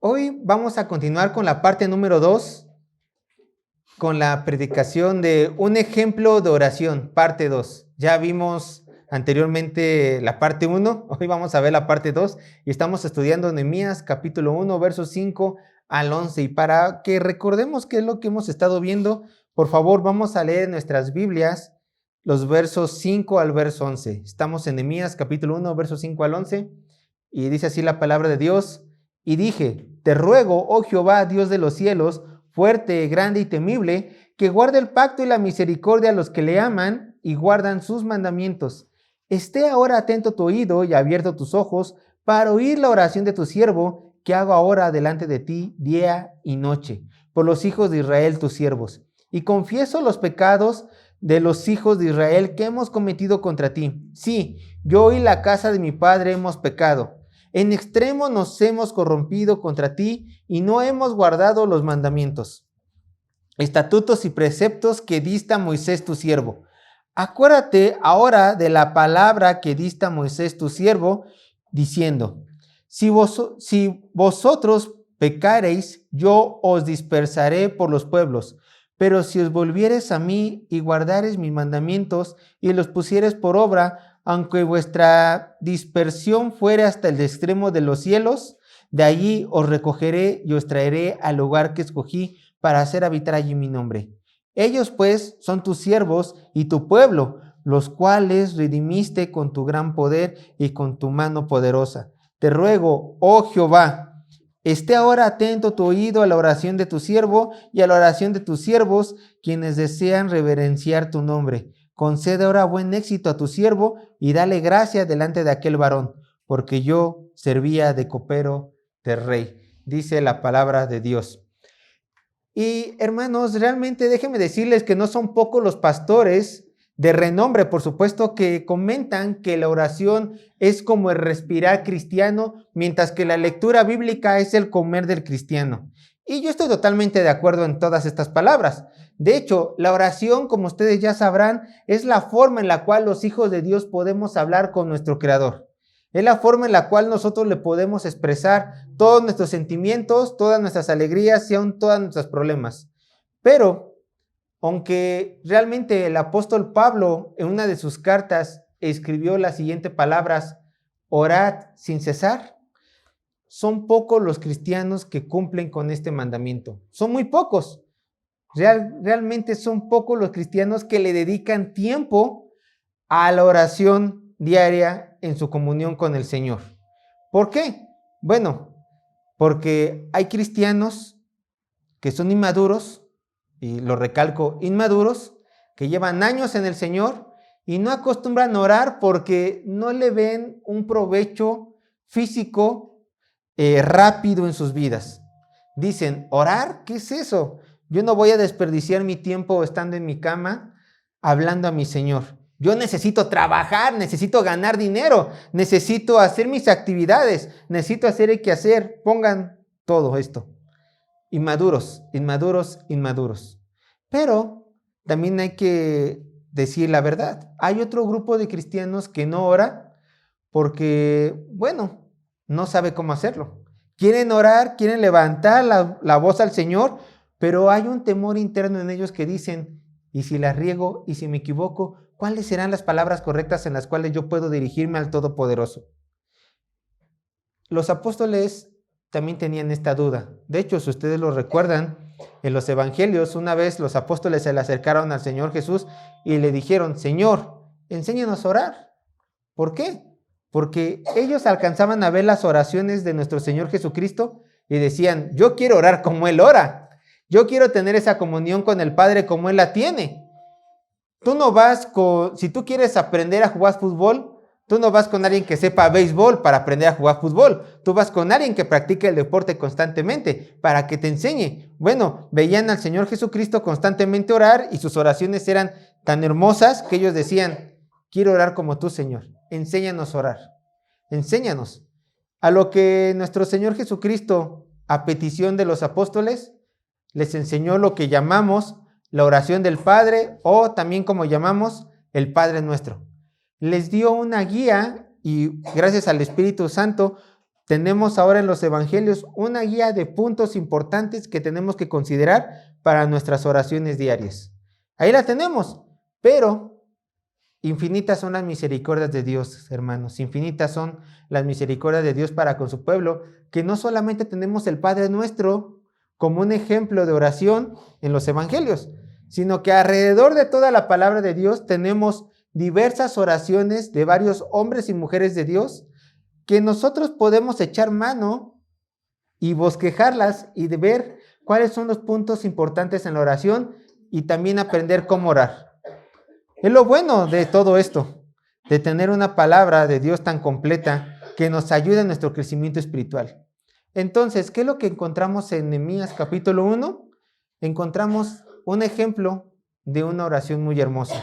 Hoy vamos a continuar con la parte número 2, con la predicación de un ejemplo de oración, parte 2. Ya vimos anteriormente la parte 1, hoy vamos a ver la parte 2 y estamos estudiando Nehemías capítulo 1, versos 5 al 11. Y para que recordemos qué es lo que hemos estado viendo, por favor vamos a leer en nuestras Biblias los versos 5 al verso 11. Estamos en Nehemías capítulo 1, versos 5 al 11 y dice así la palabra de Dios. Y dije, te ruego, oh Jehová, Dios de los cielos, fuerte, grande y temible, que guarde el pacto y la misericordia a los que le aman y guardan sus mandamientos. Esté ahora atento tu oído y abierto tus ojos para oír la oración de tu siervo, que hago ahora delante de ti día y noche, por los hijos de Israel tus siervos. Y confieso los pecados de los hijos de Israel que hemos cometido contra ti. Sí, yo y la casa de mi padre hemos pecado. En extremo nos hemos corrompido contra ti y no hemos guardado los mandamientos, estatutos y preceptos que diste a Moisés tu siervo. Acuérdate ahora de la palabra que diste a Moisés tu siervo, diciendo, si vosotros pecareis, yo os dispersaré por los pueblos. Pero si os volviereis a mí y guardareis mis mandamientos y los pusiereis por obra, aunque vuestra dispersión fuere hasta el extremo de los cielos, de allí os recogeré y os traeré al lugar que escogí para hacer habitar allí mi nombre. Ellos pues son tus siervos y tu pueblo, los cuales redimiste con tu gran poder y con tu mano poderosa. Te ruego, oh Jehová, esté ahora atento tu oído a la oración de tu siervo y a la oración de tus siervos, quienes desean reverenciar tu nombre. Concede ahora buen éxito a tu siervo y dale gracia delante de aquel varón, porque yo servía de copero del rey, dice la palabra de Dios. Y hermanos, realmente déjenme decirles que no son pocos los pastores de renombre, por supuesto, que comentan que la oración es como el respirar cristiano, mientras que la lectura bíblica es el comer del cristiano. Y yo estoy totalmente de acuerdo en todas estas palabras. De hecho, la oración, como ustedes ya sabrán, es la forma en la cual los hijos de Dios podemos hablar con nuestro Creador. Es la forma en la cual nosotros le podemos expresar todos nuestros sentimientos, todas nuestras alegrías y aún todos nuestros problemas. Pero, aunque realmente el apóstol Pablo en una de sus cartas escribió las siguientes palabras, orad sin cesar, son pocos los cristianos que cumplen con este mandamiento. Son muy pocos. Realmente son pocos los cristianos que le dedican tiempo a la oración diaria en su comunión con el Señor. ¿Por qué? Bueno, porque hay cristianos que son inmaduros, y lo recalco, inmaduros, que llevan años en el Señor y no acostumbran a orar porque no le ven un provecho físico rápido en sus vidas. Dicen, ¿orar? ¿Qué es eso? Yo no voy a desperdiciar mi tiempo estando en mi cama hablando a mi Señor. Yo necesito trabajar, necesito ganar dinero, necesito hacer mis actividades, necesito hacer el quehacer. Pongan todo esto. Inmaduros, inmaduros, inmaduros. Pero también hay que decir la verdad. Hay otro grupo de cristianos que no ora porque, bueno, no sabe cómo hacerlo. Quieren orar, quieren levantar la voz al Señor, pero hay un temor interno en ellos que dicen, ¿y si la riego? ¿Y si me equivoco? ¿Cuáles serán las palabras correctas en las cuales yo puedo dirigirme al Todopoderoso? Los apóstoles también tenían esta duda. De hecho, si ustedes lo recuerdan, en los evangelios, una vez los apóstoles se le acercaron al Señor Jesús y le dijeron, Señor, enséñanos a orar. ¿Por qué? Porque ellos alcanzaban a ver las oraciones de nuestro Señor Jesucristo y decían, yo quiero orar como Él ora. Yo quiero tener esa comunión con el Padre como Él la tiene. Tú no vas si tú quieres aprender a jugar fútbol, tú no vas con alguien que sepa béisbol para aprender a jugar fútbol. Tú vas con alguien que practique el deporte constantemente para que te enseñe. Bueno, veían al Señor Jesucristo constantemente orar y sus oraciones eran tan hermosas que ellos decían, quiero orar como tú, Señor. Enséñanos a orar. Enséñanos. A lo que nuestro Señor Jesucristo, a petición de los apóstoles, les enseñó lo que llamamos la oración del Padre o también como llamamos el Padre Nuestro. Les dio una guía y gracias al Espíritu Santo tenemos ahora en los evangelios una guía de puntos importantes que tenemos que considerar para nuestras oraciones diarias. Ahí la tenemos, pero infinitas son las misericordias de Dios, hermanos. Infinitas son las misericordias de Dios para con su pueblo, que no solamente tenemos el Padre Nuestro como un ejemplo de oración en los evangelios, sino que alrededor de toda la palabra de Dios tenemos diversas oraciones de varios hombres y mujeres de Dios que nosotros podemos echar mano y bosquejarlas y de ver cuáles son los puntos importantes en la oración y también aprender cómo orar. Es lo bueno de todo esto, de tener una palabra de Dios tan completa que nos ayude en nuestro crecimiento espiritual. Entonces, ¿qué es lo que encontramos en Nehemías capítulo 1? Encontramos un ejemplo de una oración muy hermosa.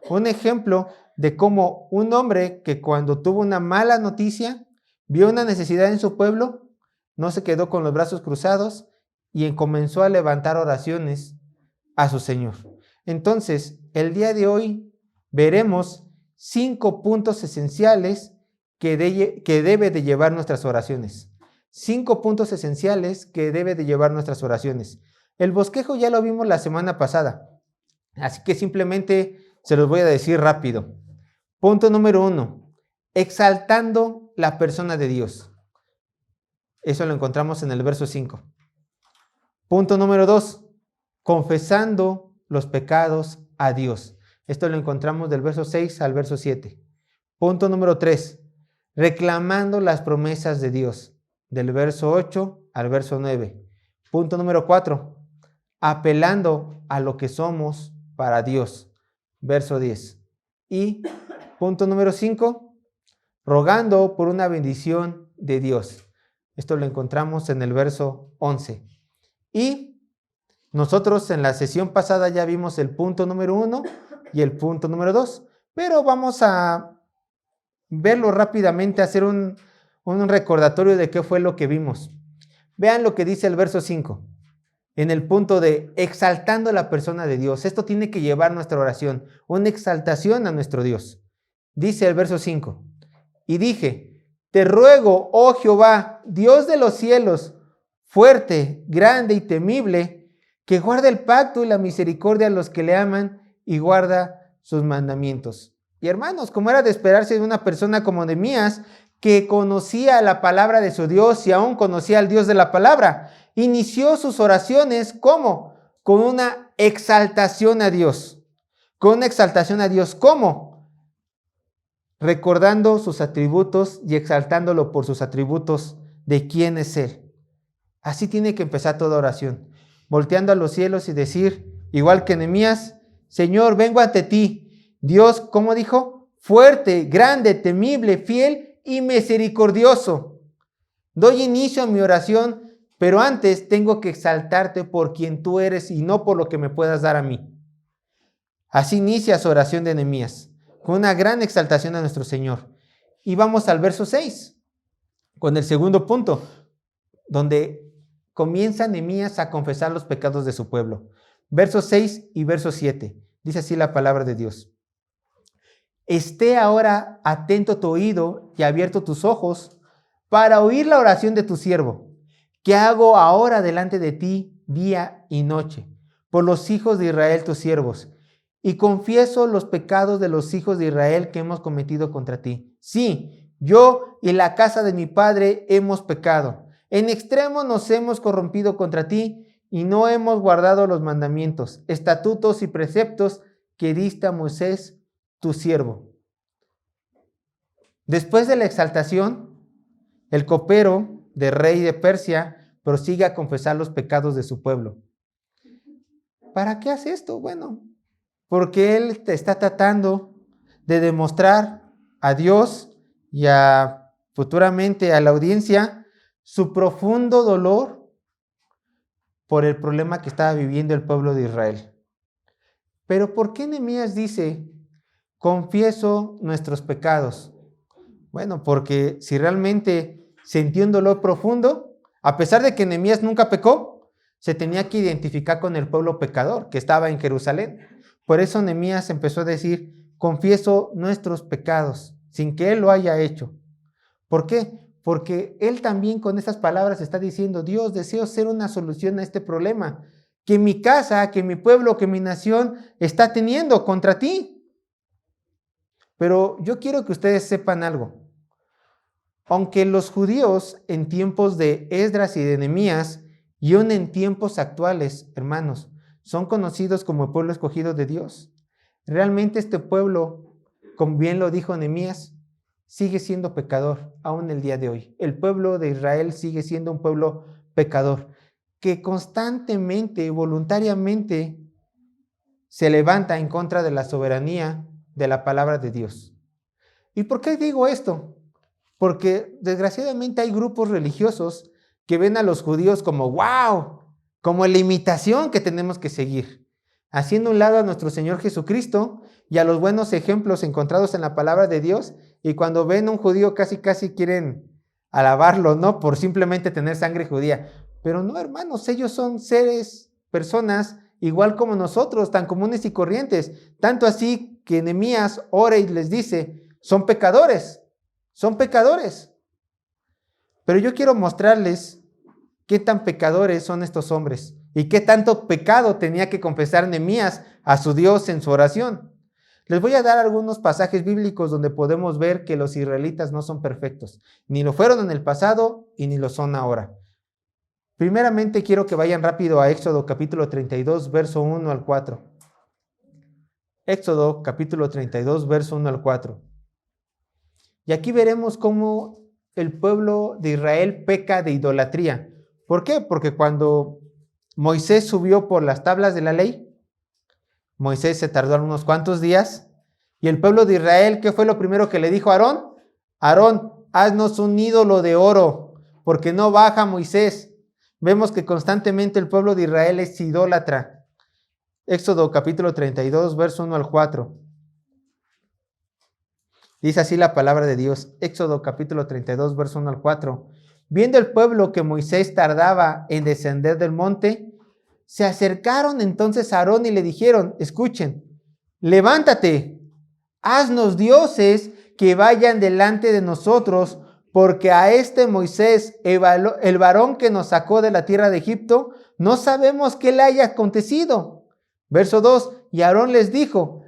Un ejemplo de cómo un hombre que cuando tuvo una mala noticia, vio una necesidad en su pueblo, no se quedó con los brazos cruzados y comenzó a levantar oraciones a su Señor. Entonces, el día de hoy veremos 5 puntos esenciales que debe de llevar nuestras oraciones. 5 puntos esenciales que debe de llevar nuestras oraciones. El bosquejo ya lo vimos la semana pasada, así que simplemente se los voy a decir rápido. Punto número 1, exaltando la persona de Dios. Eso lo encontramos en el verso 5. Punto número 2, confesando los pecados a Dios. Esto lo encontramos del verso 6 al verso 7. Punto número 3, reclamando las promesas de Dios, del verso 8 al verso 9. Punto número 4, apelando a lo que somos para Dios, verso 10. Y punto número 5, rogando por una bendición de Dios. Esto lo encontramos en el verso 11. Y nosotros en la sesión pasada ya vimos el punto número 1 y el punto número 2, pero vamos a verlo rápidamente, hacer un recordatorio de qué fue lo que vimos. Vean lo que dice el verso 5, en el punto de exaltando la persona de Dios. Esto tiene que llevar nuestra oración, una exaltación a nuestro Dios. Dice el verso 5, y dije, te ruego, oh Jehová, Dios de los cielos, fuerte, grande y temible, que guarde el pacto y la misericordia a los que le aman y guarda sus mandamientos. Y hermanos, como era de esperarse de una persona como Nehemías, que conocía la palabra de su Dios y aún conocía al Dios de la palabra, inició sus oraciones, ¿cómo? Con una exaltación a Dios. Con una exaltación a Dios, ¿cómo? Recordando sus atributos y exaltándolo por sus atributos de quién es Él. Así tiene que empezar toda oración, volteando a los cielos y decir, igual que Nehemías, Señor, vengo ante ti. Dios, ¿cómo dijo? Fuerte, grande, temible, fiel y misericordioso. Doy inicio a mi oración, pero antes tengo que exaltarte por quien tú eres y no por lo que me puedas dar a mí. Así inicia su oración de Nehemías, con una gran exaltación a nuestro Señor. Y vamos al verso 6, con el segundo punto, donde comienza Nehemías a confesar los pecados de su pueblo. Versos 6 y verso 7. Dice así la palabra de Dios. Esté ahora atento tu oído y abierto tus ojos para oír la oración de tu siervo, que hago ahora delante de ti día y noche, por los hijos de Israel tus siervos, y confieso los pecados de los hijos de Israel que hemos cometido contra ti. Sí, yo y la casa de mi padre hemos pecado. En extremo nos hemos corrompido contra ti y no hemos guardado los mandamientos, estatutos y preceptos que diste a Moisés, tu siervo. Después de la exaltación, el copero del rey de Persia prosigue a confesar los pecados de su pueblo. ¿Para qué hace esto? Bueno, porque él está tratando de demostrar a Dios y futuramente a la audiencia su profundo dolor por el problema que estaba viviendo el pueblo de Israel. Pero ¿por qué Nehemías dice, confieso nuestros pecados? Bueno, porque si realmente sentía un dolor profundo, a pesar de que Nehemías nunca pecó, se tenía que identificar con el pueblo pecador que estaba en Jerusalén. Por eso Nehemías empezó a decir, confieso nuestros pecados, sin que él lo haya hecho. ¿Por qué? porque él también con esas palabras está diciendo, Dios, deseo ser una solución a este problema que mi casa, que mi pueblo, que mi nación está teniendo contra ti. Pero yo quiero que ustedes sepan algo. Aunque los judíos en tiempos de Esdras y de Nehemías y aún en tiempos actuales, hermanos, son conocidos como el pueblo escogido de Dios, realmente este pueblo, como bien lo dijo Nehemías, sigue siendo pecador aún el día de hoy. El pueblo de Israel sigue siendo un pueblo pecador que constantemente, voluntariamente se levanta en contra de la soberanía de la palabra de Dios. ¿Y por qué digo esto? Porque desgraciadamente hay grupos religiosos que ven a los judíos como wow, como la imitación que tenemos que seguir, haciendo un lado a nuestro Señor Jesucristo y a los buenos ejemplos encontrados en la palabra de Dios, y cuando ven a un judío casi quieren alabarlo, ¿no? Por simplemente tener sangre judía. Pero no, hermanos, ellos son seres, personas, igual como nosotros, tan comunes y corrientes, tanto así que Nehemías ora y les dice, son pecadores. Son pecadores. Pero yo quiero mostrarles qué tan pecadores son estos hombres y qué tanto pecado tenía que confesar Nehemías a su Dios en su oración. Les voy a dar algunos pasajes bíblicos donde podemos ver que los israelitas no son perfectos. Ni lo fueron en el pasado y ni lo son ahora. Primeramente quiero que vayan rápido a Éxodo capítulo 32, verso 1 al 4. Éxodo capítulo 32, verso 1 al 4. Y aquí veremos cómo el pueblo de Israel peca de idolatría. ¿Por qué? Porque cuando Moisés subió por las tablas de la ley, Moisés se tardó unos cuantos días, y el pueblo de Israel, ¿qué fue lo primero que le dijo a Aarón? Aarón, haznos un ídolo de oro, porque no baja Moisés. Vemos que constantemente el pueblo de Israel es idólatra. Éxodo capítulo 32, verso 1 al 4. Dice así la palabra de Dios, Éxodo capítulo 32, verso 1 al 4. Viendo el pueblo que Moisés tardaba en descender del monte, se acercaron entonces a Aarón y le dijeron, escuchen, levántate, haznos dioses que vayan delante de nosotros, porque a este Moisés, el varón que nos sacó de la tierra de Egipto, no sabemos qué le haya acontecido. Verso 2, y Aarón les dijo,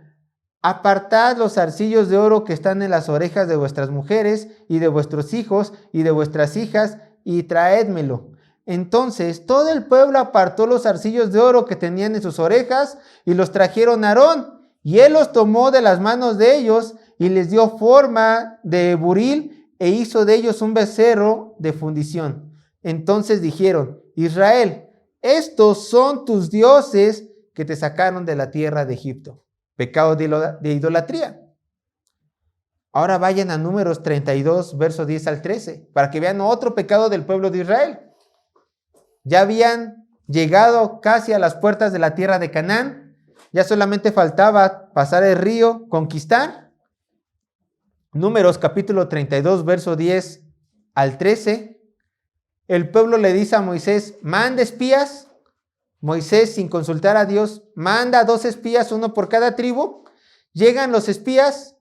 apartad los zarcillos de oro que están en las orejas de vuestras mujeres y de vuestros hijos y de vuestras hijas y traédmelo. Entonces todo el pueblo apartó los zarcillos de oro que tenían en sus orejas y los trajeron a Aarón. Y él los tomó de las manos de ellos y les dio forma de buril e hizo de ellos un becerro de fundición. Entonces dijeron, Israel, estos son tus dioses que te sacaron de la tierra de Egipto. Pecado de idolatría. Ahora vayan a Números 32, verso 10 al 13, para que vean otro pecado del pueblo de Israel. Ya habían llegado casi a las puertas de la tierra de Canaán, ya solamente faltaba pasar el río, conquistar. Números capítulo 32, verso 10 al 13. El pueblo le dice a Moisés, manda espías. Moisés, sin consultar a Dios, manda 2 espías, uno por cada tribu. Llegan los espías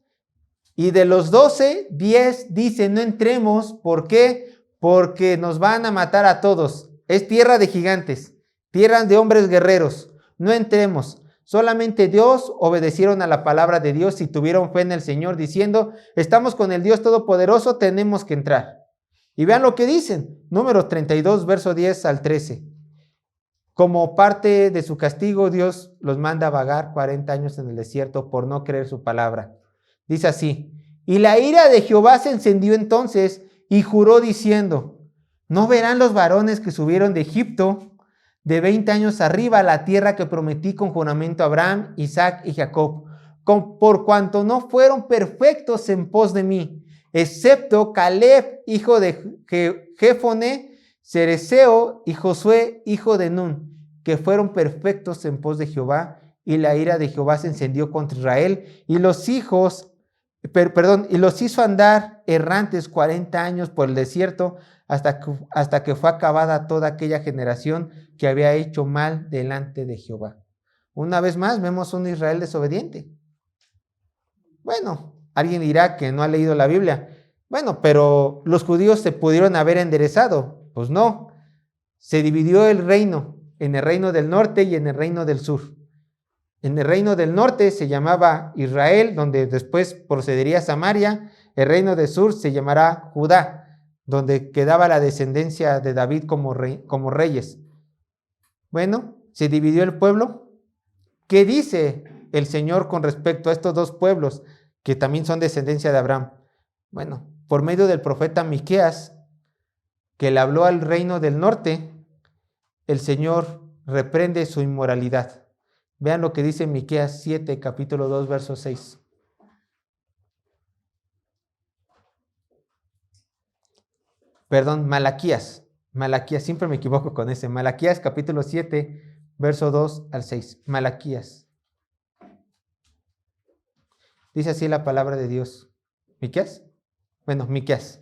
y de los 12, 10 dicen, no entremos. ¿Por qué? Porque nos van a matar a todos. Es tierra de gigantes, tierra de hombres guerreros. No entremos. Solamente Dios obedecieron a la palabra de Dios y tuvieron fe en el Señor diciendo, estamos con el Dios Todopoderoso, tenemos que entrar. Y vean lo que dicen. Números 32, verso 10 al 13. Como parte de su castigo, Dios los manda a vagar 40 años en el desierto por no creer su palabra. Dice así, y la ira de Jehová se encendió entonces y juró diciendo, ¿no verán los varones que subieron de Egipto de 20 años arriba a la tierra que prometí con juramento a Abraham, Isaac y Jacob, por cuanto no fueron perfectos en pos de mí, excepto Caleb, hijo de Jefone, Cereseo y Josué, hijo de Nun, que fueron perfectos en pos de Jehová, y la ira de Jehová se encendió contra Israel, y los hizo andar errantes 40 años por el desierto, hasta que fue acabada toda aquella generación que había hecho mal delante de Jehová. Una vez más vemos un Israel desobediente. Bueno, alguien dirá que no ha leído la Biblia. Bueno, pero los judíos se pudieron haber enderezado. Pues no. Se dividió el reino en el reino del norte y en el reino del sur. En el reino del norte se llamaba Israel, donde después procedería Samaria. El reino del sur se llamará Judá, donde quedaba la descendencia de David como reyes. Bueno, se dividió el pueblo. ¿Qué dice el Señor con respecto a estos dos pueblos que también son descendencia de Abraham? Bueno, por medio del profeta Miqueas, que le habló al reino del norte, el Señor reprende su inmoralidad. Vean lo que dice Miqueas 7, capítulo 2, verso 6. Perdón, Malaquías, siempre me equivoco con ese. Malaquías capítulo 7, verso 2 al 6. Malaquías. Dice así la palabra de Dios. ¿Miqueas? Bueno, Miqueas.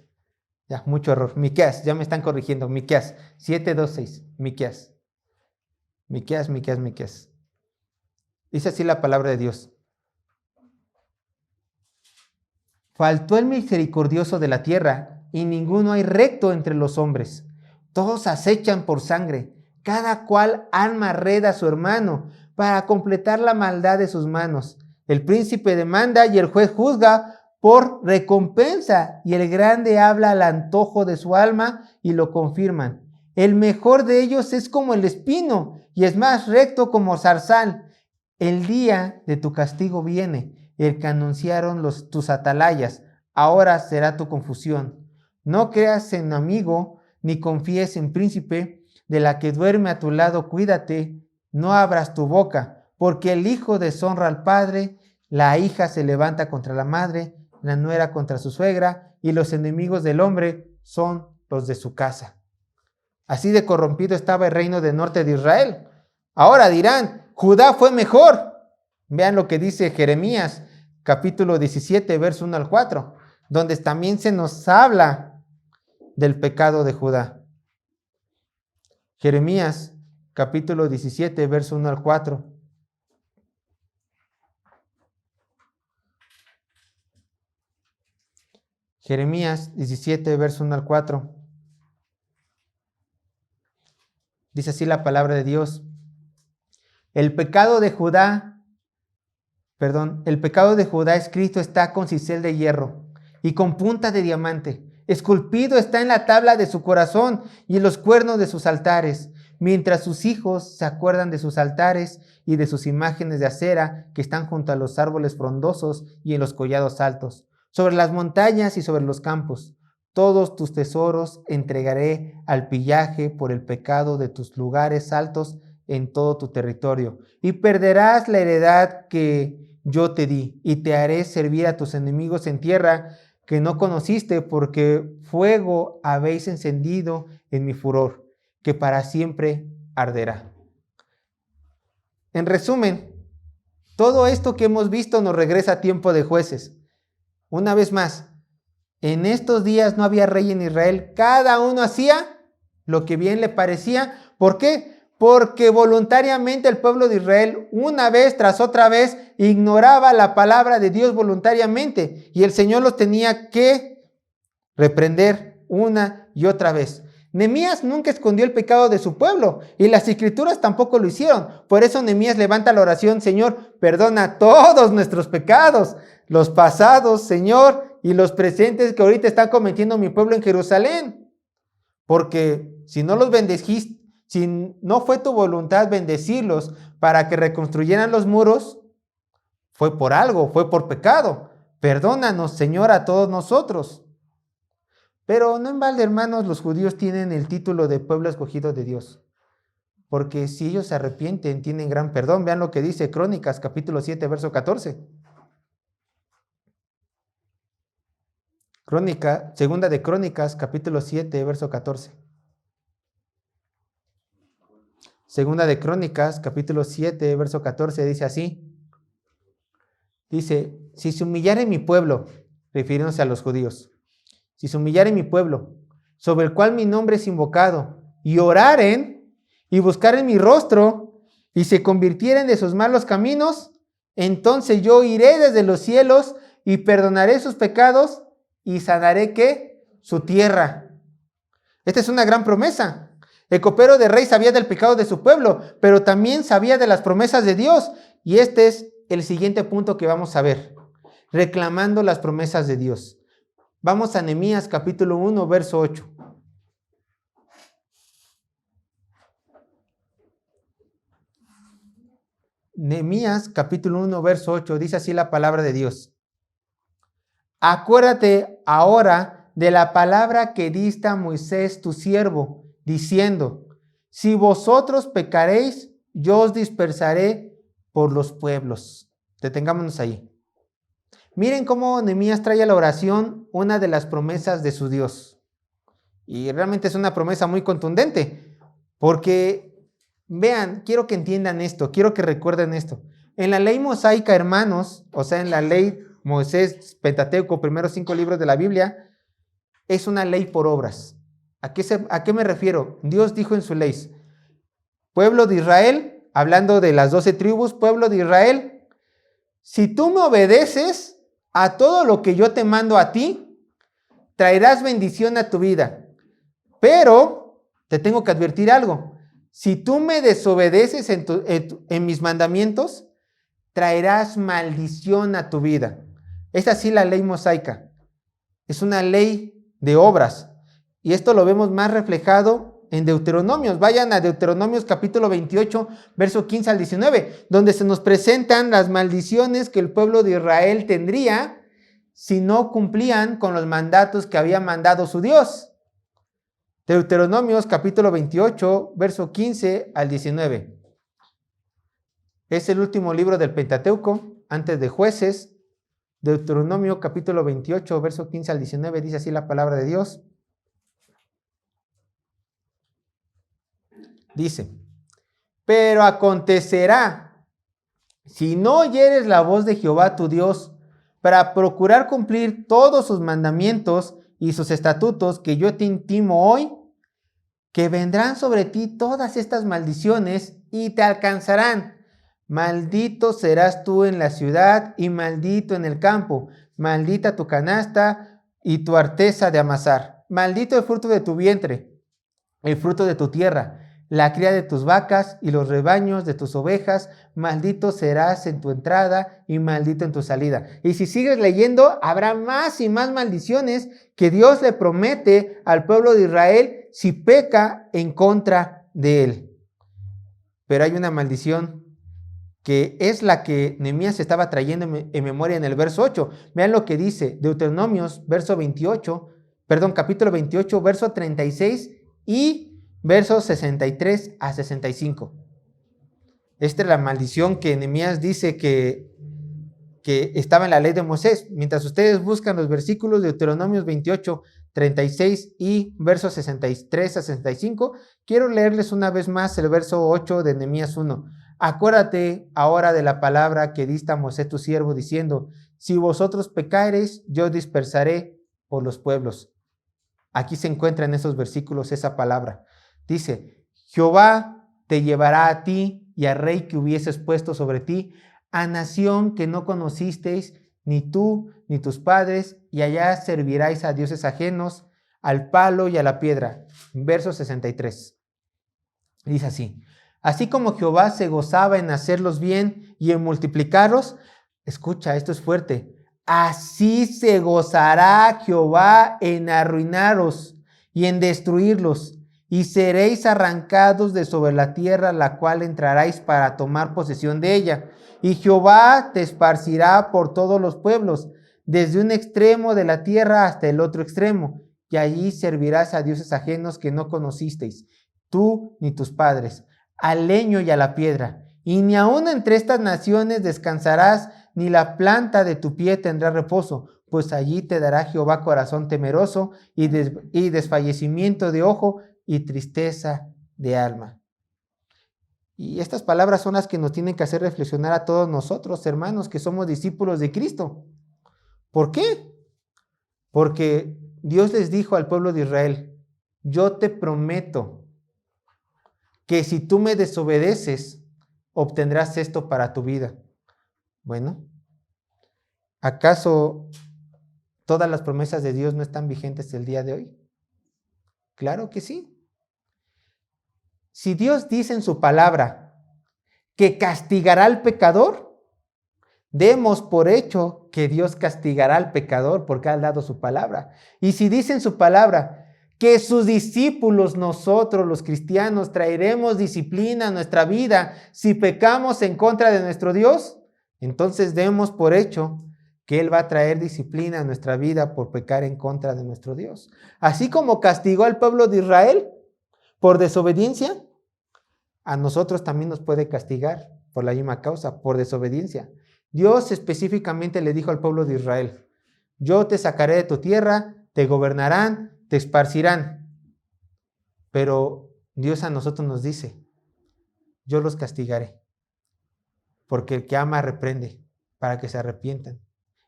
Ya, mucho error. Miqueas, ya me están corrigiendo. Miqueas 7, 2, 6. Miqueas. Dice así la palabra de Dios. Faltó el misericordioso de la tierra, y ninguno hay recto entre los hombres. Todos acechan por sangre, cada cual arma red a su hermano, para completar la maldad de sus manos. El príncipe demanda y el juez juzga por recompensa, y el grande habla al antojo de su alma y lo confirman. El mejor de ellos es como el espino, y es más recto como zarzal. El día de tu castigo viene, el que anunciaron tus atalayas. Ahora será tu confusión. No creas en amigo, ni confíes en príncipe. De la que duerme a tu lado, cuídate. No abras tu boca, porque el hijo deshonra al padre, la hija se levanta contra la madre, la nuera contra su suegra, y los enemigos del hombre son los de su casa. Así de corrompido estaba el reino del norte de Israel. Ahora dirán, Judá fue mejor. Vean lo que dice Jeremías, capítulo 17, verso 1 al 4, donde también se nos habla del pecado de Judá. Jeremías, capítulo 17, verso 1 al 4. Jeremías 17, verso 1 al 4. Dice así la palabra de Dios. El pecado de Judá escrito está con cisel de hierro y con punta de diamante. Esculpido está en la tabla de su corazón y en los cuernos de sus altares, mientras sus hijos se acuerdan de sus altares y de sus imágenes de acera que están junto a los árboles frondosos y en los collados altos, sobre las montañas y sobre los campos. Todos tus tesoros entregaré al pillaje por el pecado de tus lugares altos en todo tu territorio, y perderás la heredad que yo te di, y te haré servir a tus enemigos en tierra que no conociste, porque fuego habéis encendido en mi furor, que para siempre arderá. En resumen, todo esto que hemos visto nos regresa a tiempo de jueces. Una vez más, en estos días no había rey en Israel, cada uno hacía lo que bien le parecía. ¿Por qué? Porque voluntariamente el pueblo de Israel, una vez tras otra vez, ignoraba la palabra de Dios voluntariamente, y el Señor los tenía que reprender una y otra vez. Nehemías nunca escondió el pecado de su pueblo, y las escrituras tampoco lo hicieron. Por eso Nehemías levanta la oración: Señor, perdona todos nuestros pecados, los pasados, Señor, y los presentes que ahorita está cometiendo mi pueblo en Jerusalén. Porque si no los bendeciste, si no fue tu voluntad bendecirlos para que reconstruyeran los muros, fue por algo, fue por pecado. Perdónanos, Señor, a todos nosotros. Pero no en balde, hermanos, los judíos tienen el título de pueblo escogido de Dios. Porque si ellos se arrepienten, tienen gran perdón. Vean lo que dice Crónicas, capítulo 7, verso 14. Segunda de Crónicas, capítulo 7, verso 14. Segunda de Crónicas, capítulo 7, verso 14, dice así. Dice, si se humillare mi pueblo, refiriéndose a los judíos, si se humillare mi pueblo, sobre el cual mi nombre es invocado, y oraren, y buscaren mi rostro, y se convirtieren de sus malos caminos, entonces yo iré desde los cielos, y perdonaré sus pecados, y sanaré ¿qué? Su tierra. Esta es una gran promesa. El copero de rey sabía del pecado de su pueblo, pero también sabía de las promesas de Dios. Y este es el siguiente punto que vamos a ver. Reclamando las promesas de Dios. Vamos a Nehemías capítulo 1, verso 8. Nehemías capítulo 1, verso 8, dice así la palabra de Dios. Acuérdate ahora de la palabra que diste a Moisés tu siervo, diciendo, si vosotros pecaréis, yo os dispersaré por los pueblos. Detengámonos ahí. Miren cómo Nehemías trae a la oración una de las promesas de su Dios. Y realmente es una promesa muy contundente, porque vean, quiero que entiendan esto, quiero que recuerden esto. En la ley mosaica, hermanos, o sea, en la ley Moisés, Pentateuco, primeros 5 libros de la Biblia, es una ley por obras. ¿A qué me refiero? Dios dijo en su ley, pueblo de Israel, hablando de las 12 tribus, pueblo de Israel, si tú me obedeces a todo lo que yo te mando a ti, traerás bendición a tu vida. Pero te tengo que advertir algo. Si tú me desobedeces en mis mandamientos, traerás maldición a tu vida. Es así la ley mosaica. Es una ley de obras. Y esto lo vemos más reflejado en Deuteronomios. Vayan a Deuteronomios capítulo 28, verso 15 al 19, donde se nos presentan las maldiciones que el pueblo de Israel tendría si no cumplían con los mandatos que había mandado su Dios. Deuteronomios capítulo 28, verso 15 al 19. Es el último libro del Pentateuco, antes de Jueces. Deuteronomio capítulo 28, verso 15 al 19, dice así la palabra de Dios. Dice, pero acontecerá, si no oyeres la voz de Jehová tu Dios, para procurar cumplir todos sus mandamientos y sus estatutos que yo te intimo hoy, que vendrán sobre ti todas estas maldiciones y te alcanzarán. Maldito serás tú en la ciudad y maldito en el campo. Maldita tu canasta y tu arteza de amasar. Maldito el fruto de tu vientre, el fruto de tu tierra, la cría de tus vacas y los rebaños de tus ovejas. Maldito serás en tu entrada y maldito en tu salida. Y si sigues leyendo, habrá más y más maldiciones que Dios le promete al pueblo de Israel si peca en contra de él. Pero hay una maldición que es la que Nehemías estaba trayendo en memoria en el verso 8. Vean lo que dice Deuteronomios, capítulo 28, verso 36 y versos 63 a 65. Esta es la maldición que Nehemías dice que estaba en la ley de Moisés. Mientras ustedes buscan los versículos de Deuteronomios 28, 36 y versos 63 a 65, quiero leerles una vez más el verso 8 de Nehemías 1. Acuérdate ahora de la palabra que diste a Moisés tu siervo, diciendo, si vosotros pecareis, yo dispersaré por los pueblos. Aquí se encuentra en esos versículos esa palabra. Dice, Jehová te llevará a ti y al rey que hubieses puesto sobre ti, a nación que no conocisteis, ni tú ni tus padres, y allá serviráis a dioses ajenos, al palo y a la piedra. Verso 63. Dice así, así como Jehová se gozaba en hacerlos bien y en multiplicarlos, escucha, esto es fuerte, así se gozará Jehová en arruinaros y en destruirlos, y seréis arrancados de sobre la tierra, la cual entraréis para tomar posesión de ella. Y Jehová te esparcirá por todos los pueblos, desde un extremo de la tierra hasta el otro extremo, y allí servirás a dioses ajenos que no conocisteis, tú ni tus padres, al leño y a la piedra. Y ni aun entre estas naciones descansarás, ni la planta de tu pie tendrá reposo, pues allí te dará Jehová corazón temeroso y desfallecimiento de ojo y tristeza de alma. Y estas palabras son las que nos tienen que hacer reflexionar a todos nosotros, hermanos, que somos discípulos de Cristo. ¿Por qué? Porque Dios les dijo al pueblo de Israel, yo te prometo que si tú me desobedeces, obtendrás esto para tu vida. Bueno, ¿acaso ¿todas las promesas de Dios no están vigentes el día de hoy? Claro que sí. Si Dios dice en su palabra que castigará al pecador, demos por hecho que Dios castigará al pecador porque ha dado su palabra. Y si dice en su palabra que sus discípulos, nosotros los cristianos, traeremos disciplina a nuestra vida si pecamos en contra de nuestro Dios, entonces demos por hecho que Él va a traer disciplina a nuestra vida por pecar en contra de nuestro Dios. Así como castigó al pueblo de Israel por desobediencia, a nosotros también nos puede castigar por la misma causa, por desobediencia. Dios específicamente le dijo al pueblo de Israel: yo te sacaré de tu tierra, te gobernarán, te esparcirán. Pero Dios a nosotros nos dice: yo los castigaré, porque el que ama reprende, para que se arrepientan.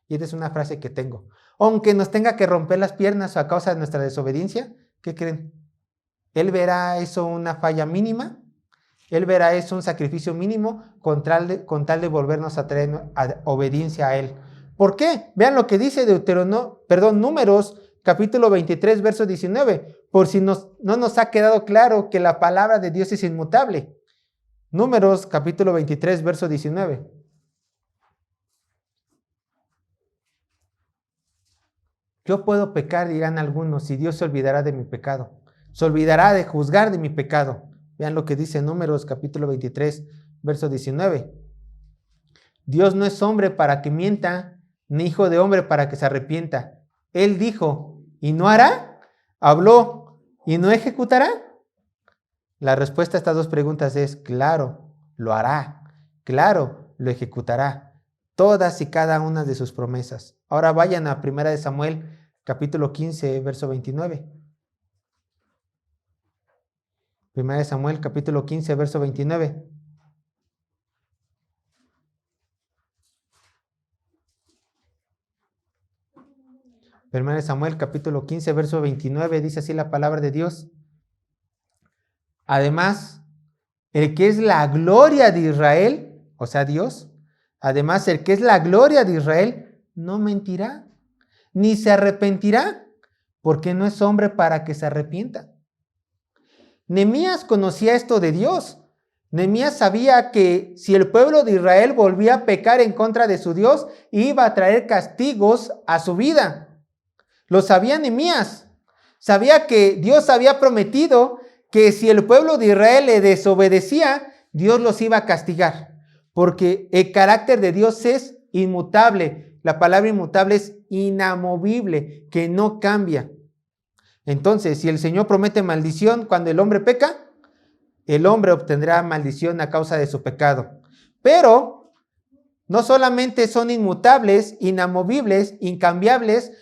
Y esta es una frase que tengo. Aunque nos tenga que romper las piernas a causa de nuestra desobediencia, ¿qué creen? Él verá eso una falla mínima. Él verá eso un sacrificio mínimo con tal de volvernos a traer a obediencia a Él. ¿Por qué? Vean lo que dice Números capítulo 23, verso 19. Por si no nos ha quedado claro que la palabra de Dios es inmutable. Números capítulo 23, verso 19. Yo puedo pecar, dirán algunos, si Dios se olvidará de mi pecado. Se olvidará de juzgar de mi pecado. Vean lo que dice Números capítulo 23, verso 19. Dios no es hombre para que mienta, ni hijo de hombre para que se arrepienta. Él dijo, ¿y no hará? Habló, ¿y no ejecutará? La respuesta a estas dos preguntas es: claro, lo hará. Claro, lo ejecutará. Todas y cada una de sus promesas. Ahora vayan a 1 Samuel capítulo 15, verso 29. 1 Samuel capítulo 15, verso 29. Primero Samuel capítulo 15, verso 29, dice así la palabra de Dios. Además, el que es la gloria de Israel, o sea Dios, además el que es la gloria de Israel, no mentirá, ni se arrepentirá, porque no es hombre para que se arrepienta. Nehemías conocía esto de Dios. Nehemías sabía que si el pueblo de Israel volvía a pecar en contra de su Dios, iba a traer castigos a su vida. Lo sabía Nehemías. Sabía que Dios había prometido que si el pueblo de Israel le desobedecía, Dios los iba a castigar. Porque el carácter de Dios es inmutable. La palabra inmutable es inamovible, que no cambia. Entonces, si el Señor promete maldición cuando el hombre peca, el hombre obtendrá maldición a causa de su pecado. Pero no solamente son inmutables, inamovibles, incambiables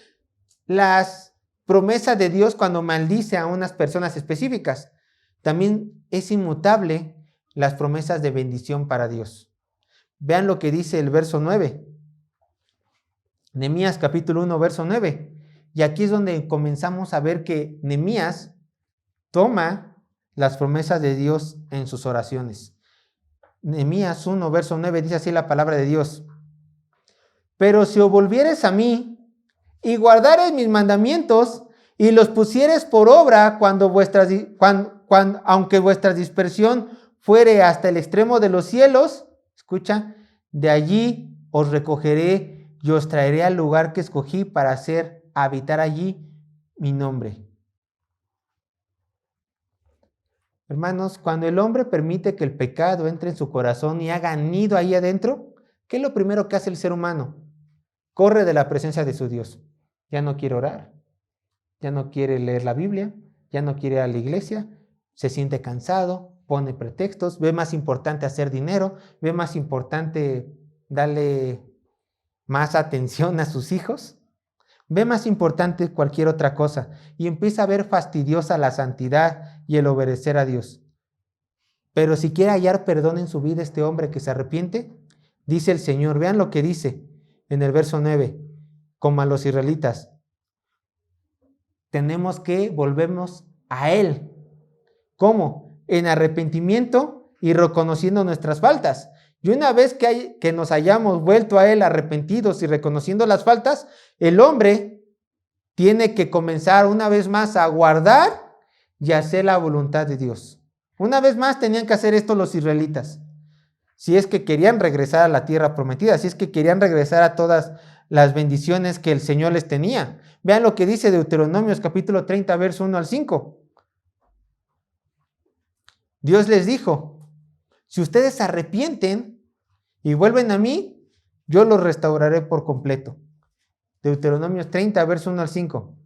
las promesas de Dios cuando maldice a unas personas específicas. También es inmutable las promesas de bendición para Dios. Vean lo que dice el verso 9. Nehemías capítulo 1, verso 9. Y aquí es donde comenzamos a ver que Nehemías toma las promesas de Dios en sus oraciones. Nehemías 1, verso 9 dice así la palabra de Dios. Pero si os volvieres a mí y guardares mis mandamientos y los pusieres por obra aunque vuestra dispersión fuere hasta el extremo de los cielos, escucha, de allí os recogeré y os traeré al lugar que escogí para habitar allí mi nombre. Hermanos, cuando el hombre permite que el pecado entre en su corazón y haga nido ahí adentro, ¿qué es lo primero que hace el ser humano? Corre de la presencia de su Dios. Ya no quiere orar, ya no quiere leer la Biblia, ya no quiere ir a la iglesia, se siente cansado, pone pretextos, ve más importante hacer dinero, ve más importante darle más atención a sus hijos, ve más importante cualquier otra cosa y empieza a ver fastidiosa la santidad y el obedecer a Dios. Pero si quiere hallar perdón en su vida este hombre que se arrepiente, dice el Señor, vean lo que dice en el verso 9, como a los israelitas, tenemos que volvernos a Él. ¿Cómo? En arrepentimiento y reconociendo nuestras faltas. Y una vez que nos hayamos vuelto a Él arrepentidos y reconociendo las faltas, el hombre tiene que comenzar una vez más a guardar y hacer la voluntad de Dios. Una vez más tenían que hacer esto los israelitas. Si es que querían regresar a la tierra prometida, si es que querían regresar a todas las bendiciones que el Señor les tenía. Vean lo que dice Deuteronomios capítulo 30, verso 1 al 5. Dios les dijo, si ustedes se arrepienten y vuelven a mí, yo los restauraré por completo. Deuteronomios 30, verso 1 al 5.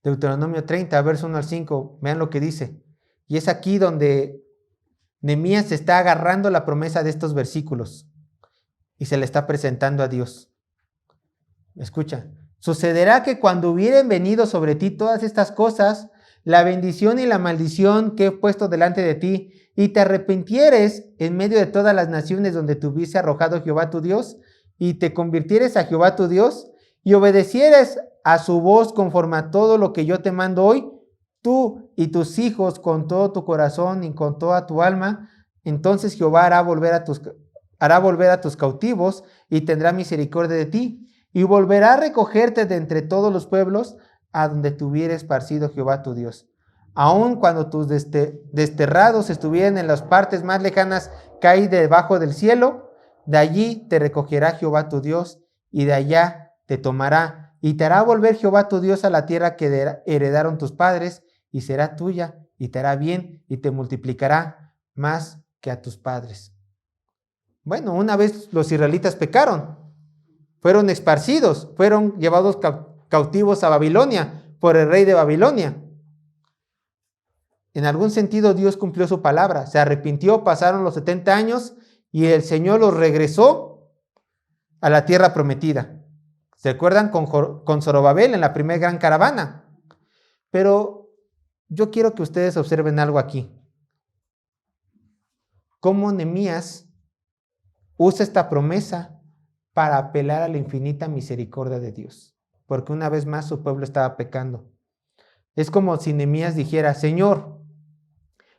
Deuteronomio 30, verso 1 al 5. Vean lo que dice. Y es aquí donde Nehemías se está agarrando la promesa de estos versículos y se le está presentando a Dios. Escucha. Sucederá que cuando hubieren venido sobre ti todas estas cosas, la bendición y la maldición que he puesto delante de ti, y te arrepintieres en medio de todas las naciones donde te hubiese arrojado Jehová tu Dios, y te convirtieres a Jehová tu Dios, y obedecieres a su voz conforme a todo lo que yo te mando hoy, tú y tus hijos con todo tu corazón y con toda tu alma, entonces Jehová hará volver a tus cautivos y tendrá misericordia de ti, y volverá a recogerte de entre todos los pueblos a donde te hubiere esparcido Jehová tu Dios. Aun cuando tus desterrados estuvieran en las partes más lejanas que hay debajo del cielo, de allí te recogerá Jehová tu Dios, y de allá te tomará, y te hará volver Jehová tu Dios a la tierra que heredaron tus padres, y será tuya, y te hará bien, y te multiplicará más que a tus padres. Bueno, una vez los israelitas pecaron, fueron esparcidos, fueron llevados cautivos a Babilonia por el rey de Babilonia. En algún sentido Dios cumplió su palabra, se arrepintió, pasaron los 70 años y el Señor los regresó a la tierra prometida. ¿Se acuerdan con Zorobabel en la primera gran caravana? Pero yo quiero que ustedes observen algo aquí. Cómo Nehemías usa esta promesa para apelar a la infinita misericordia de Dios, porque una vez más su pueblo estaba pecando. Es como si Nehemías dijera, Señor,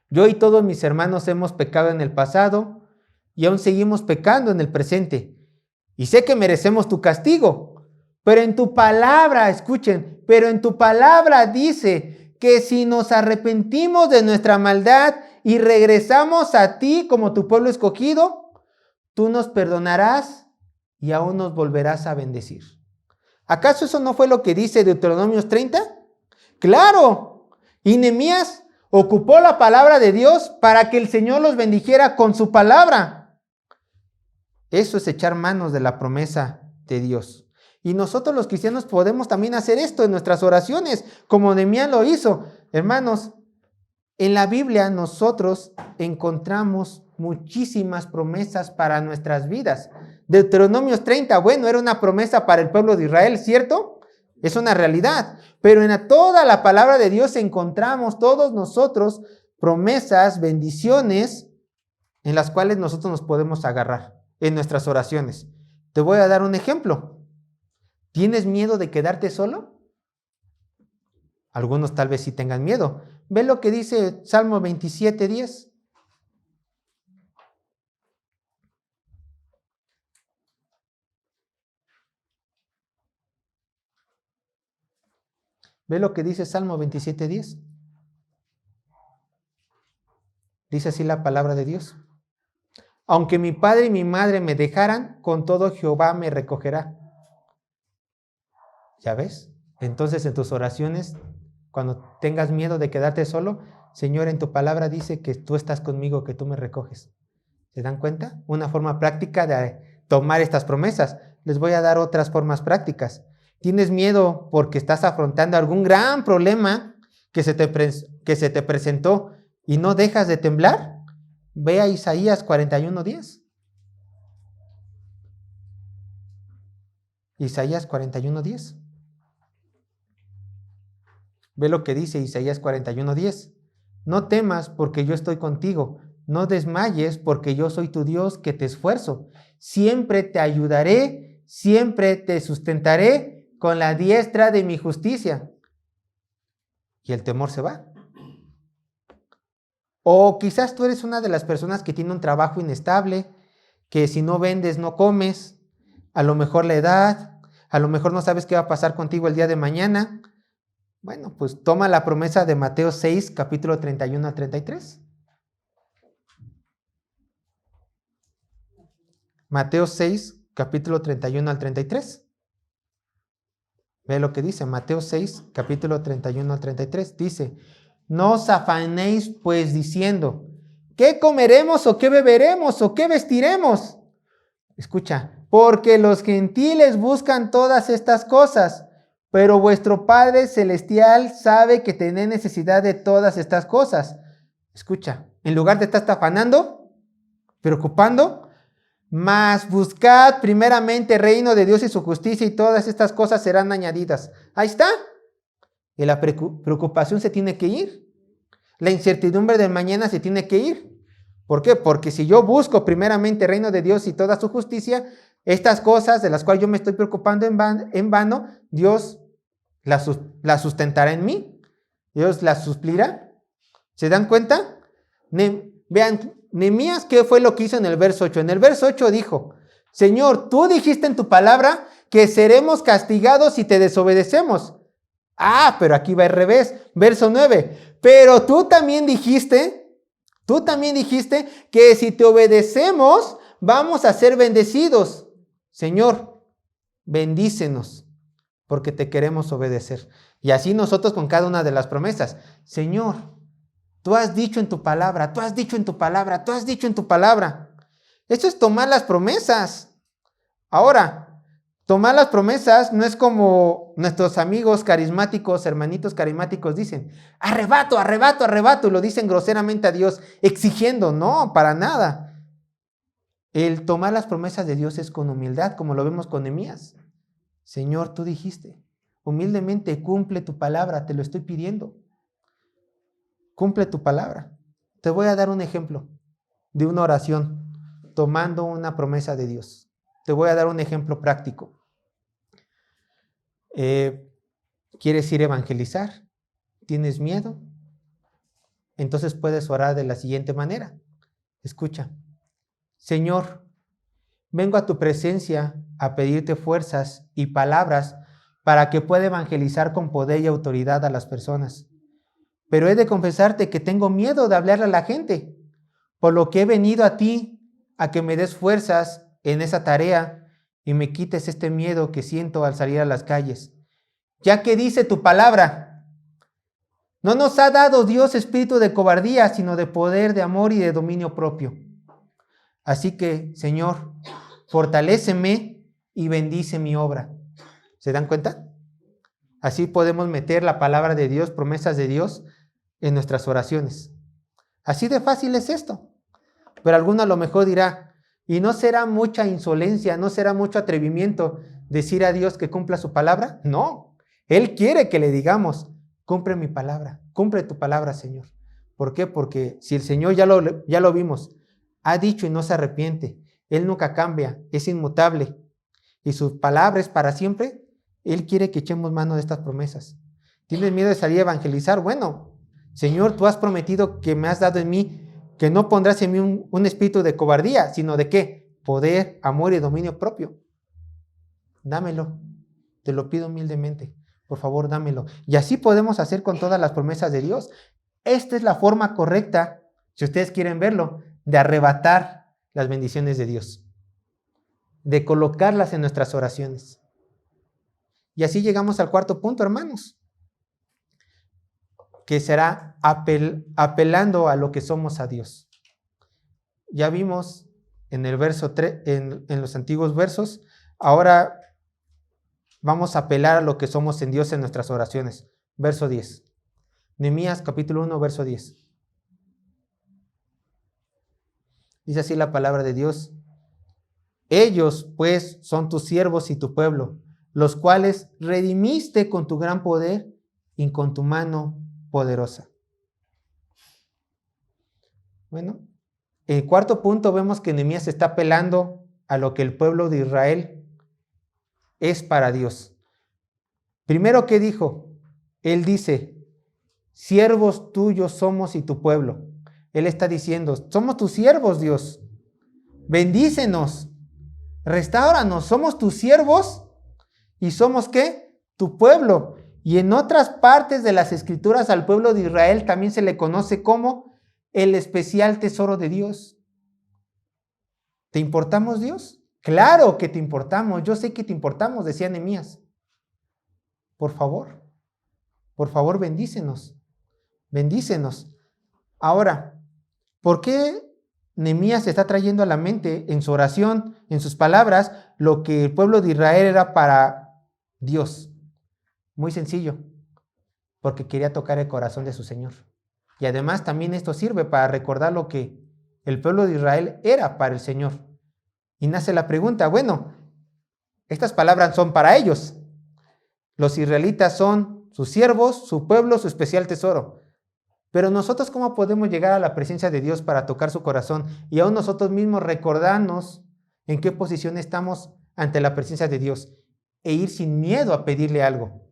yo y todos mis hermanos hemos pecado en el pasado y aún seguimos pecando en el presente, y sé que merecemos tu castigo, pero en tu palabra, escuchen, pero en tu palabra dice que si nos arrepentimos de nuestra maldad y regresamos a ti como tu pueblo escogido, tú nos perdonarás y aún nos volverás a bendecir. ¿Acaso eso no fue lo que dice Deuteronomios 30? ¡Claro! Y Nehemías ocupó la palabra de Dios para que el Señor los bendijera con su palabra. Eso es echar manos de la promesa de Dios. Y nosotros los cristianos podemos también hacer esto en nuestras oraciones, como Nehemías lo hizo. Hermanos, en la Biblia nosotros encontramos muchísimas promesas para nuestras vidas. Deuteronomios 30, bueno, era una promesa para el pueblo de Israel, ¿cierto? Es una realidad. Pero en toda la palabra de Dios encontramos todos nosotros promesas, bendiciones, en las cuales nosotros nos podemos agarrar en nuestras oraciones. Te voy a dar un ejemplo. ¿Tienes miedo de quedarte solo? Algunos tal vez sí tengan miedo. Ve lo que dice Salmo 27, 10. Ve lo que dice Salmo 27, 10. Dice así la palabra de Dios. Aunque mi padre y mi madre me dejaran, con todo Jehová me recogerá. ¿Ya ves? Entonces en tus oraciones, cuando tengas miedo de quedarte solo, Señor, en tu palabra dice que tú estás conmigo, que tú me recoges. ¿Se dan cuenta? Una forma práctica de tomar estas promesas. Les voy a dar otras formas prácticas. ¿Tienes miedo porque estás afrontando algún gran problema que se te presentó y no dejas de temblar? Ve a Isaías 41:10. Isaías 41:10. Ve lo que dice Isaías 41:10. No temas porque yo estoy contigo. No desmayes porque yo soy tu Dios que te esfuerzo. Siempre te ayudaré, siempre te sustentaré con la diestra de mi justicia. Y el temor se va. O quizás tú eres una de las personas que tiene un trabajo inestable, que si no vendes no comes, a lo mejor la edad, A lo mejor no sabes qué va a pasar contigo el día de mañana. Bueno, pues toma la promesa de Mateo 6, capítulo 31 al 33. Mateo 6, capítulo 31 al 33. Ve lo que dice, Mateo 6, capítulo 31 al 33. Dice, no os afanéis pues diciendo, ¿qué comeremos o qué beberemos o qué vestiremos? Escucha, porque los gentiles buscan todas estas cosas, pero vuestro Padre Celestial sabe que tenéis necesidad de todas estas cosas. Escucha, en lugar de estar afanando, preocupando, mas buscad primeramente el reino de Dios y su justicia y todas estas cosas serán añadidas. Ahí está. Y la preocupación se tiene que ir. La incertidumbre del mañana se tiene que ir. ¿Por qué? Porque si yo busco primeramente el reino de Dios y toda su justicia, estas cosas de las cuales yo me estoy preocupando en vano, Dios las sustentará en mí. Dios las suplirá. ¿Se dan cuenta? Vean, Nehemías, ¿qué fue lo que hizo en el verso 8? En el verso 8 dijo, Señor, tú dijiste en tu palabra que seremos castigados si te desobedecemos. Ah, pero aquí va al revés. Verso 9, pero tú también dijiste que si te obedecemos, vamos a ser bendecidos. Señor, bendícenos, porque te queremos obedecer. Y así nosotros con cada una de las promesas. Señor, tú has dicho en tu palabra, tú has dicho en tu palabra, tú has dicho en tu palabra. Eso es tomar las promesas. Ahora, tomar las promesas no es como nuestros amigos carismáticos, hermanitos carismáticos dicen, arrebato, arrebato, arrebato, y lo dicen groseramente a Dios, exigiendo. No, para nada. El tomar las promesas de Dios es con humildad, como lo vemos con Nehemías. Señor, tú dijiste, humildemente cumple tu palabra, te lo estoy pidiendo. Cumple tu palabra. Te voy a dar un ejemplo de una oración tomando una promesa de Dios. Te voy a dar un ejemplo práctico. ¿Quieres ir a evangelizar? ¿Tienes miedo? Entonces puedes orar de la siguiente manera. Escucha. Señor, vengo a tu presencia a pedirte fuerzas y palabras para que pueda evangelizar con poder y autoridad a las personas. Pero he de confesarte que tengo miedo de hablarle a la gente, por lo que he venido a ti a que me des fuerzas en esa tarea y me quites este miedo que siento al salir a las calles. Ya que dice tu palabra, no nos ha dado Dios espíritu de cobardía, sino de poder, de amor y de dominio propio. Así que, Señor, fortaléceme y bendice mi obra. ¿Se dan cuenta? Así podemos meter la palabra de Dios, promesas de Dios, en nuestras oraciones. Así de fácil es esto. Pero alguno a lo mejor dirá, ¿y no será mucha insolencia, no será mucho atrevimiento decir a Dios que cumpla su palabra? No, Él quiere que le digamos, cumple mi palabra, cumple tu palabra, Señor. ¿Por qué? Porque si el Señor ya lo vimos, ha dicho y no se arrepiente, Él nunca cambia, es inmutable y su palabra es para siempre, Él quiere que echemos mano de estas promesas. ¿Tienes miedo de salir a evangelizar? Bueno, Señor, tú has prometido que me has dado en mí, que no pondrás en mí un espíritu de cobardía, sino de ¿qué? Poder, amor y dominio propio. Dámelo, te lo pido humildemente, por favor, dámelo. Y así podemos hacer con todas las promesas de Dios. Esta es la forma correcta, si ustedes quieren verlo, de arrebatar las bendiciones de Dios, de colocarlas en nuestras oraciones. Y así llegamos al cuarto punto, hermanos, que será apelando a lo que somos a Dios. Ya vimos en el verso 3, en los antiguos versos, ahora vamos a apelar a lo que somos en Dios en nuestras oraciones. Verso 10. Nehemías capítulo 1, verso 10. Dice así la palabra de Dios. Ellos, pues, son tus siervos y tu pueblo, los cuales redimiste con tu gran poder y con tu mano poderosa. Bueno, en el cuarto punto vemos que Nehemías está apelando a lo que el pueblo de Israel es para Dios. Primero, ¿qué dijo? Él dice, siervos tuyos somos y tu pueblo. Él está diciendo, somos tus siervos, Dios. Bendícenos, restáuranos, somos tus siervos ¿Y somos qué? Tu pueblo. Y en otras partes de las Escrituras al pueblo de Israel también se le conoce como el especial tesoro de Dios. ¿Te importamos, Dios? Claro que te importamos. Yo sé que te importamos, decía Nehemías. Por favor, bendícenos. Bendícenos. Ahora, ¿por qué Nehemías está trayendo a la mente en su oración, en sus palabras, lo que el pueblo de Israel era para Dios? Muy sencillo, porque quería tocar el corazón de su Señor. Y además también esto sirve para recordar lo que el pueblo de Israel era para el Señor. Y nace la pregunta, bueno, estas palabras son para ellos. Los israelitas son sus siervos, su pueblo, su especial tesoro. Pero nosotros, ¿cómo podemos llegar a la presencia de Dios para tocar su corazón? Y aún nosotros mismos recordarnos en qué posición estamos ante la presencia de Dios e ir sin miedo a pedirle algo.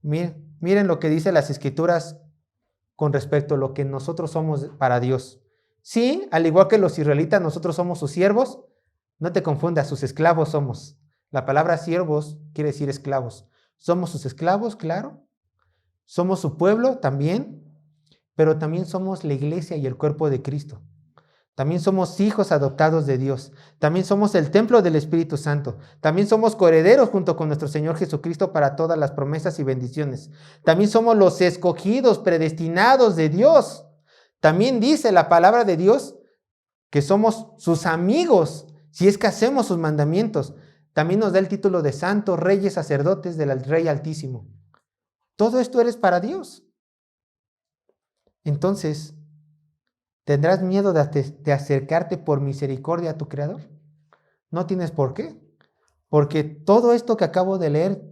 Miren lo que dice las Escrituras con respecto a lo que nosotros somos para Dios. Sí, al igual que los israelitas, nosotros somos sus siervos. No te confundas, sus esclavos somos. La palabra siervos quiere decir esclavos. Somos sus esclavos, claro. Somos su pueblo también, pero también somos la iglesia y el cuerpo de Cristo. También somos hijos adoptados de Dios. También somos el templo del Espíritu Santo. También somos coherederos junto con nuestro Señor Jesucristo para todas las promesas y bendiciones. También somos los escogidos, predestinados de Dios. También dice la palabra de Dios que somos sus amigos si es que hacemos sus mandamientos. También nos da el título de santos, reyes, sacerdotes del Rey Altísimo. Todo esto eres para Dios. Entonces, ¿tendrás miedo de acercarte por misericordia a tu Creador? No tienes por qué. Porque todo esto que acabo de leer,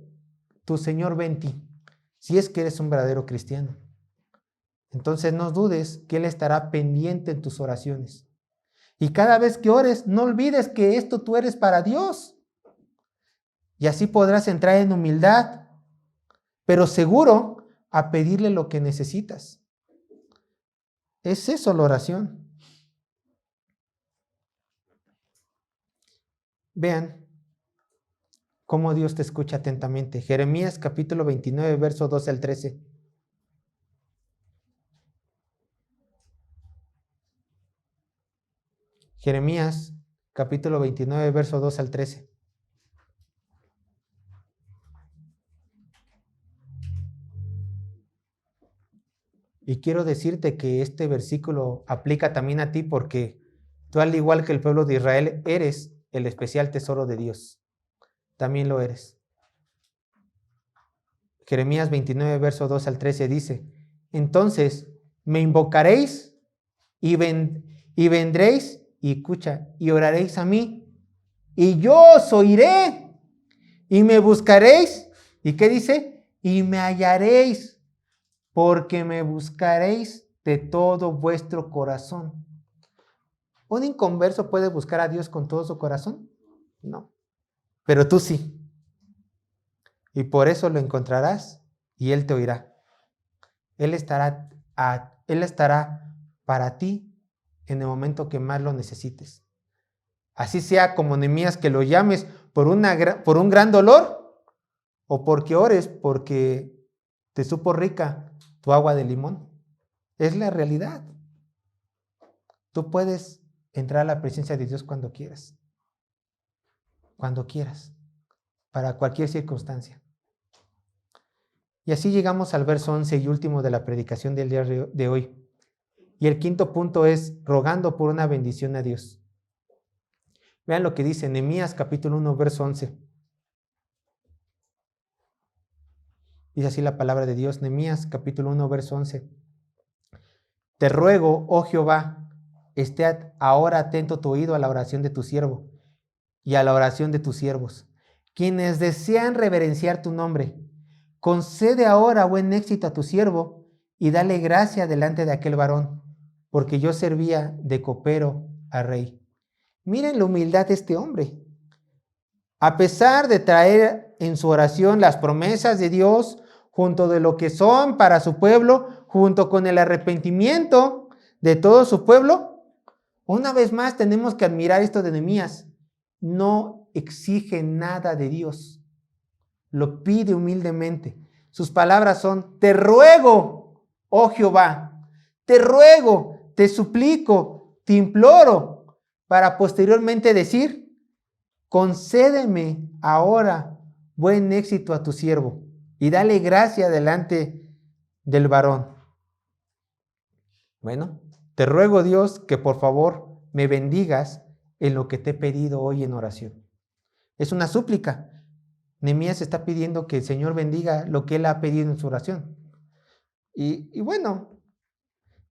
tu Señor ve en ti, si es que eres un verdadero cristiano. Entonces no dudes que Él estará pendiente en tus oraciones. Y cada vez que ores, no olvides que esto tú eres para Dios. Y así podrás entrar en humildad, pero seguro a pedirle lo que necesitas. Es eso la oración. Vean cómo Dios te escucha atentamente. Jeremías capítulo 29, verso 12 al 13. Jeremías capítulo 29, verso 12 al 13. Y quiero decirte que este versículo aplica también a ti porque tú, al igual que el pueblo de Israel, eres el especial tesoro de Dios. También lo eres. Jeremías 29, verso 2 al 13 dice, entonces me invocaréis y vendréis y escucha, y oraréis a mí, y yo os oiré, y me buscaréis, ¿y qué dice? Y me hallaréis, porque me buscaréis de todo vuestro corazón. ¿Un inconverso puede buscar a Dios con todo su corazón? No, pero tú sí. Y por eso lo encontrarás y Él te oirá. Él estará para ti en el momento que más lo necesites. Así sea como Nehemías, que lo llames por un gran dolor, o porque ores porque te supo rica tu agua de limón. Es la realidad. Tú puedes entrar a la presencia de Dios cuando quieras. Cuando quieras. Para cualquier circunstancia. Y así llegamos al verso 11 y último de la predicación del día de hoy. Y el quinto punto es rogando por una bendición a Dios. Vean lo que dice Nehemías capítulo 1, verso 11. Dice así la palabra de Dios, Nehemías capítulo 1, verso 11. Te ruego, oh Jehová, esté ahora atento tu oído a la oración de tu siervo y a la oración de tus siervos, quienes desean reverenciar tu nombre. Concede ahora buen éxito a tu siervo y dale gracia delante de aquel varón, porque yo servía de copero al rey. Miren la humildad de este hombre. A pesar de traer en su oración las promesas de Dios, junto de lo que son para su pueblo, junto con el arrepentimiento de todo su pueblo, una vez más tenemos que admirar esto de Nehemías. No exige nada de Dios. lo pide humildemente. Sus palabras son: te ruego, oh Jehová, te ruego, te suplico, te imploro, para posteriormente decir: concédeme ahora buen éxito a tu siervo y dale gracia delante del varón. Bueno, te ruego, Dios, que por favor me bendigas en lo que te he pedido hoy en oración. Es una súplica. Nehemías está pidiendo que el Señor bendiga lo que él ha pedido en su oración. Y bueno,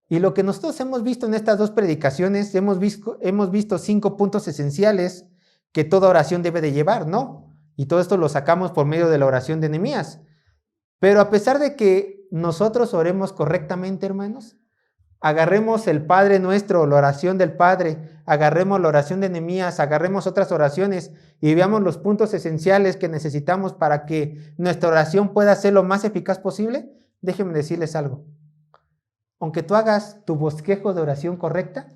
y lo que nosotros hemos visto en estas dos predicaciones, hemos visto 5 puntos esenciales que toda oración debe de llevar, ¿no? Y todo esto lo sacamos por medio de la oración de Nehemías. Pero a pesar de que nosotros oremos correctamente, hermanos, agarremos el Padre Nuestro, la oración del Padre, agarremos la oración de Nehemías, agarremos otras oraciones y veamos los puntos esenciales que necesitamos para que nuestra oración pueda ser lo más eficaz posible. Déjenme decirles algo. Aunque tú hagas tu bosquejo de oración correcta,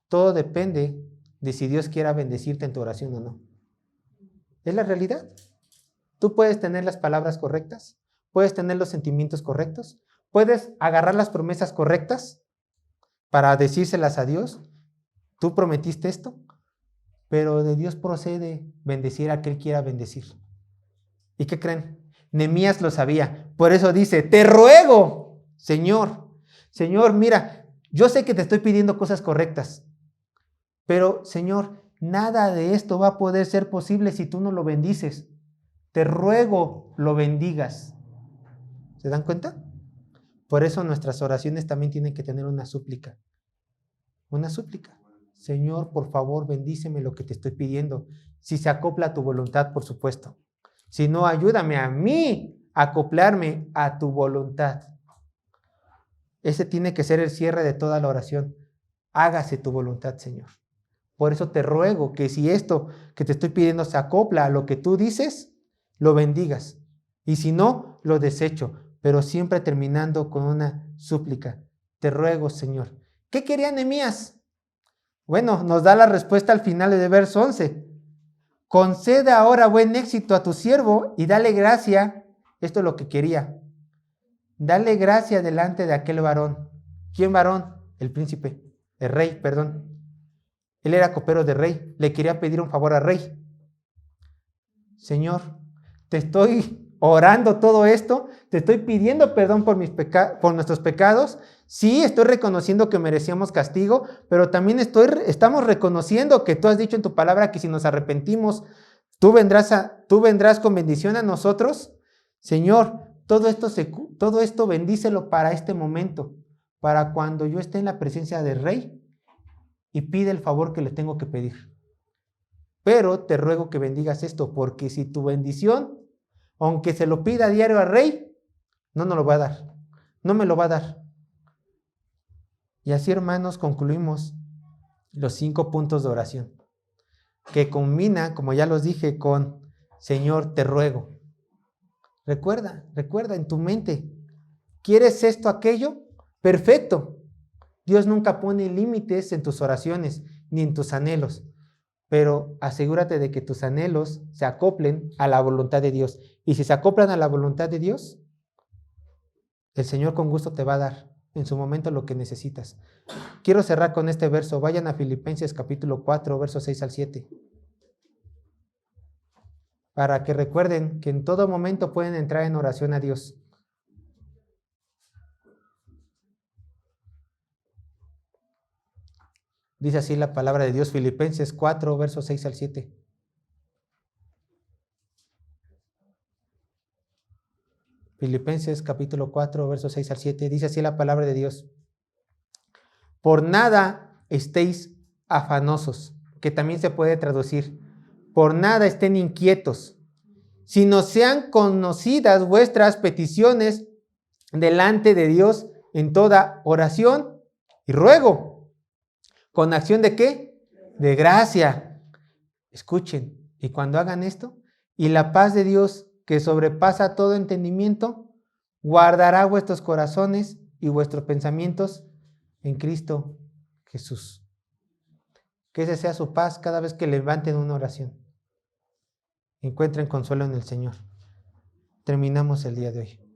todo depende de si Dios quiera bendecirte en tu oración o no. Es la realidad. Tú puedes tener las palabras correctas, puedes tener los sentimientos correctos, puedes agarrar las promesas correctas para decírselas a Dios. Tú prometiste esto, pero de Dios procede bendecir a que Él quiera bendecir. ¿Y qué creen? Nehemías lo sabía. Por eso dice: te ruego, Señor, mira, yo sé que te estoy pidiendo cosas correctas, pero Señor, nada de esto va a poder ser posible si tú no lo bendices. Te ruego lo bendigas. ¿Se dan cuenta? Por eso nuestras oraciones también tienen que tener una súplica. Una súplica. Señor, por favor, bendíceme lo que te estoy pidiendo. Si se acopla a tu voluntad, por supuesto. Si no, ayúdame a mí a acoplarme a tu voluntad. Ese tiene que ser el cierre de toda la oración. Hágase tu voluntad, Señor. Por eso te ruego que si esto que te estoy pidiendo se acopla a lo que tú dices, lo bendigas. Y si no, lo desecho. Pero siempre terminando con una súplica. Te ruego, Señor. ¿Qué quería Nehemías? Bueno, nos da la respuesta al final del verso 11. Concede ahora buen éxito a tu siervo y dale gracia. Esto es lo que quería. Dale gracia delante de aquel varón. ¿Quién varón? El príncipe, el rey, perdón. Él era copero de rey. Le quería pedir un favor al rey. Señor, te estoy orando todo esto, te estoy pidiendo perdón por nuestros pecados. Sí, estoy reconociendo que merecíamos castigo, pero también estamos reconociendo que tú has dicho en tu palabra que si nos arrepentimos, tú vendrás con bendición a nosotros. Señor, todo esto bendícelo para este momento, para cuando yo esté en la presencia del rey y pide el favor que le tengo que pedir. Pero te ruego que bendigas esto, porque si tu bendición, aunque se lo pida a diario al rey, no nos lo va a dar. No me lo va a dar. Y así, hermanos, concluimos los 5 puntos de oración, que combina, como ya los dije, con Señor, te ruego. Recuerda en tu mente. ¿Quieres esto, aquello? Perfecto. Dios nunca pone límites en tus oraciones, ni en tus anhelos. Pero asegúrate de que tus anhelos se acoplen a la voluntad de Dios. Y si se acoplan a la voluntad de Dios, el Señor con gusto te va a dar en su momento lo que necesitas. Quiero cerrar con este verso. Vayan a Filipenses capítulo 4, versos 6 al 7. Para que recuerden que en todo momento pueden entrar en oración a Dios. Dice así la palabra de Dios, Filipenses 4, versos 6 al 7. Filipenses capítulo 4, versos 6 al 7. Dice así la palabra de Dios. Por nada estéis afanosos, que también se puede traducir. Por nada estén inquietos, sino sean conocidas vuestras peticiones delante de Dios en toda oración y ruego. ¿Con acción de qué? De gracia. Escuchen, y cuando hagan esto, y la paz de Dios, que sobrepasa todo entendimiento, guardará vuestros corazones y vuestros pensamientos en Cristo Jesús. Que esa sea su paz cada vez que levanten una oración. Encuentren consuelo en el Señor. terminamos el día de hoy.